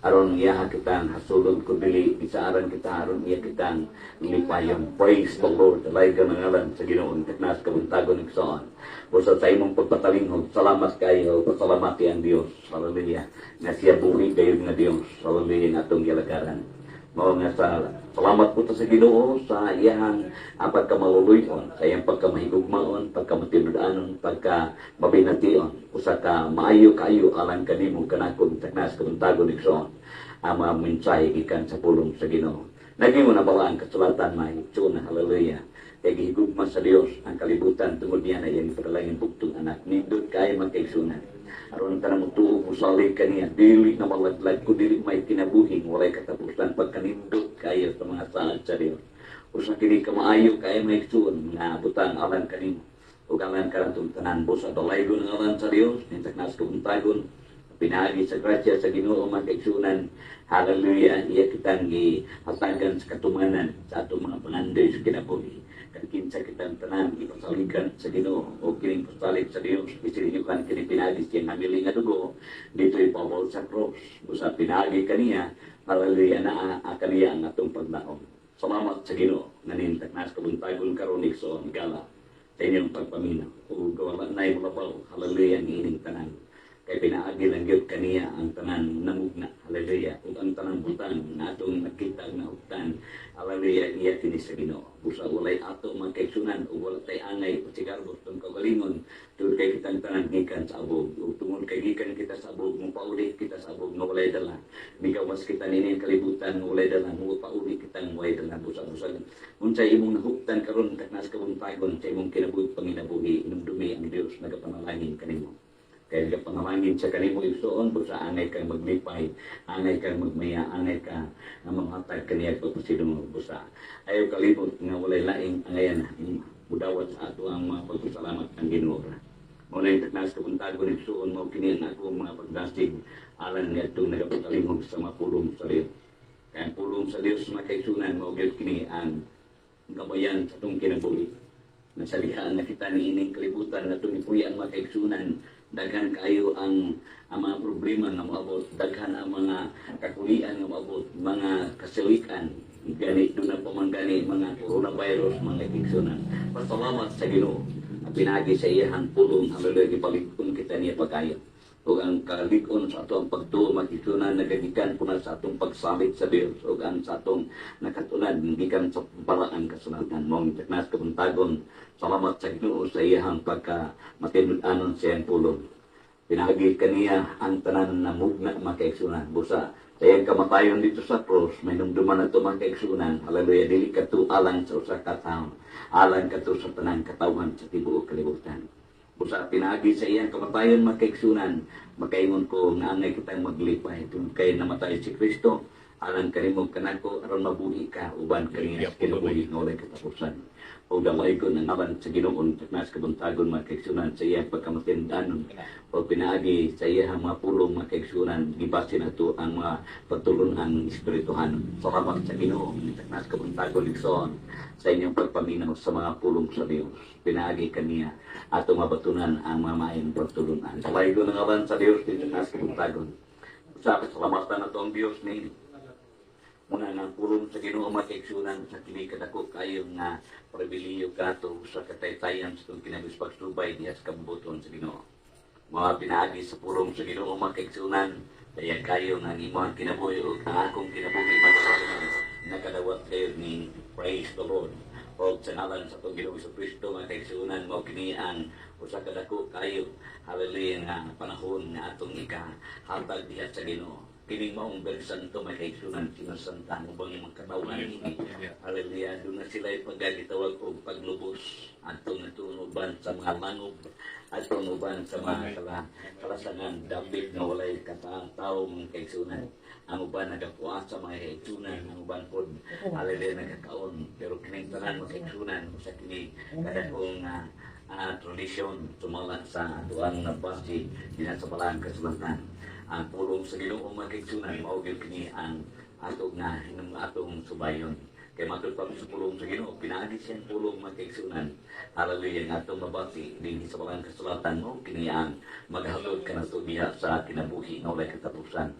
aron iya kitang hasulod ko dili bisaaran kita aron iya kitang lipayon. Praise the Lord. Alay ka nangalan sa Ginoon teknas kabuntagon igsoon. Busa sa imong pagpatalinghod, salamat kayo, pasalamati ang Dios. Hallelujah. Nga siya buhi kayo nga Dios. Hallelujah nga atong gilagaran. Mao nga salamat po ta sa Ginoo sa iyang pagkamaluluyon, sa iyang pagkamahigugmaon, pagkamatinud-anon, pagkamabination, usa ka maayo kayo alang kanimo kanakon teknas kabuntagon igsoon. Ang mga mensahe gikan sa pulong sa Ginoo. Naging na bala ang kasulatan mahigtsuna, hallelujah. Kaya gihigugma sa Dios ang kalibutan tungod niya na iyang ipadalangin bugtong anak. Nindot kayo magkaigsunan. Aron ka na mutuog mo salig kaniya, dili na malaglag ko, dili may kinabuhing, walay katapusan pagkanindot kayo sa mga saad sa Dios. Usa kini ka maayo kayo may igsuon, nga butang alan kanimo. O alan ka ng tanan, busa dalaygon ang alan sa Dios, nintaknas kabuntagon, pinagi sa grasya sa Ginoo magkaigsunan. Hallelujah, iya kitang gihatagan sa katumanan sa atong mga pangandoy sa kinabuhi. Kinsa kitang tanan ipasaligan sa Ginoo o kining pasalig sa Dios isinyukan kini pinagi siya namili nga dugo dito ipawol sa cross busa pinagi kaniya hallelujah na kaniya ang atong paglaom. Salamat sa Ginoo nganin taknas kabuntagon karon igsoon gala sa inyong pagpaminaw ug wala nay mulabaw hallelujah niining tanan kay pinaagi lang gyud kaniya ang tanan namugna hallelujah ug ang tanan butang na atong nakita nga hugtan hallelujah iya kini sa Ginoo busa walay ato magkaigsunan ug wala tay angay pasigarbot tong kagalingon tungod kay kitang tanan gikan sa abog ug tungod kay gikan kita sa abog mo pauli kita sa abog nga walay dala migawas kita nini kalibutan nga walay dala mo pauli kitang walay dala busa unsay imong nahugtan karon taknas kabuntagon sa imong kinabuhi panginabuhi inumdumi ang Dios nagapanalangin kanimo. Kaya kapanamangin sa kanimo igsoon, busa angay kang maglipay, angay kang magmaya, angay ka nga manghatag kaniya pagpasidong busa. Ayaw kalibot nga walay laing angayan, mudawat sa ato ang mga pagpasalamat ang Ginoo. Muna yung taknas kabuntagon igsoon, mao kini ang ako mga pagdasig, alang nga itong nagapagalimog sa mga pulong sa Dios. Kaya ang pulong sa Dios makaigsunan, mao gyud kini ang gabayan sa itong kinabuhi. Nasalihaan na kita ni ining kalibutan na tumipuy ang makaigsunan, daghan kayo ang mga problema nga maabot, daghan ang mga kakulian nga maabot, mga kasilikan, gani doon na pamanggani, mga coronavirus, mga igsunan. Pasalamat sa Ginoo, pinagi sa iyang pulong, hallelujah, ipalikon kita niya pagkayo. O ang kalikon sa atong pagtuo, magigsunan, nagagikan po na sa atong pagsalit sa Diyos, o ang sa atong nakatulad, gikan sa paraan kasulatan. Mong taknas kabuntagon, salamat sa Ginoo sa iyang pagka-matinud-anon sa iyang pulong. Pinagi kaniya ang tanan na mugna makaigsunan. Busa, sa iyang kamatayon dito sa cross, may numduman na ito makaigsunan. Hallelujah, dili ka to alang sa usa ka tawo, alang ka to sa tanang katawan sa tibuok kalibutan. Busa pinagi sa iyang kamatayon makaigsunan, makaingon ko nga angay kitang maglipay tungod kay namatay si Kristo alang kanimo kanako aron mabuhi ka uban kaniya sa kinabuhi nga walay katapusan. O dalaygon ang aban sa Ginoon taknas kabuntagon makaigsunan sa iyang pagkamatindanon o pinaagi sa iyang mga pulong makaigsunan gibase nato ang mga pagtulunan espirituhan. Salamat sa Ginoo taknas kabuntagon igsoon sa inyong pagpaminaw sa mga pulong sa Dios. Pinaagi kaniya ato mabatunan ang mga maayong pagtulunan. Dalaygon ang aban sa Dios taknas kabuntagon. Sa pasalamatan nato ang Dios ni muna ng pulong sa Ginoo makaigsunan sa kini kadako kayo nga pribiliyo kato sa kataytayan sa itong kinabis pagsubay diya sa kabubuton sa Ginoo. Mga pinaagi sa pulong sa Ginoo makaigsunan kaya kayo nga imuhang kinabuhi o ang akong kinabuhi makaigsunan nakadawat kayo ni praise the Lord. O sa ngalan sa itong Ginoo sa Kristo makaigsunan mo kini ang usa kadako kayo hallelujah nga panahon nga atong ikahatag diya sa Ginoo. Kining maong bersanto may kaigsunan sinasanta mo bang yung katawan ini. Hallelujah, doon na sila ipagagitawag o paglubos atong natunuban sa mga langob at tunuban sa mga kalasangan David na walay katao mga kaigsunan. Ang uban nagapuan sa mga kaigsunan, ang uban po hallelujah nagkakaon pero kining tanan mga kaigsunan sa kini kadakong tradisyon tumalan sa atuang nabasi dinasabalan kasulatan. Ang pulong sa Ginoo makaigsunan mao gyud kini ang atong atong subayon kay matud pa sa pulong sa Ginoo pinaagi siyang pulong makaigsunan hallelujah nga atong mabati dinhi sa balang kasulatan mo kini ang maghatod kanato diha sa kinabuhi nga walay katapusan.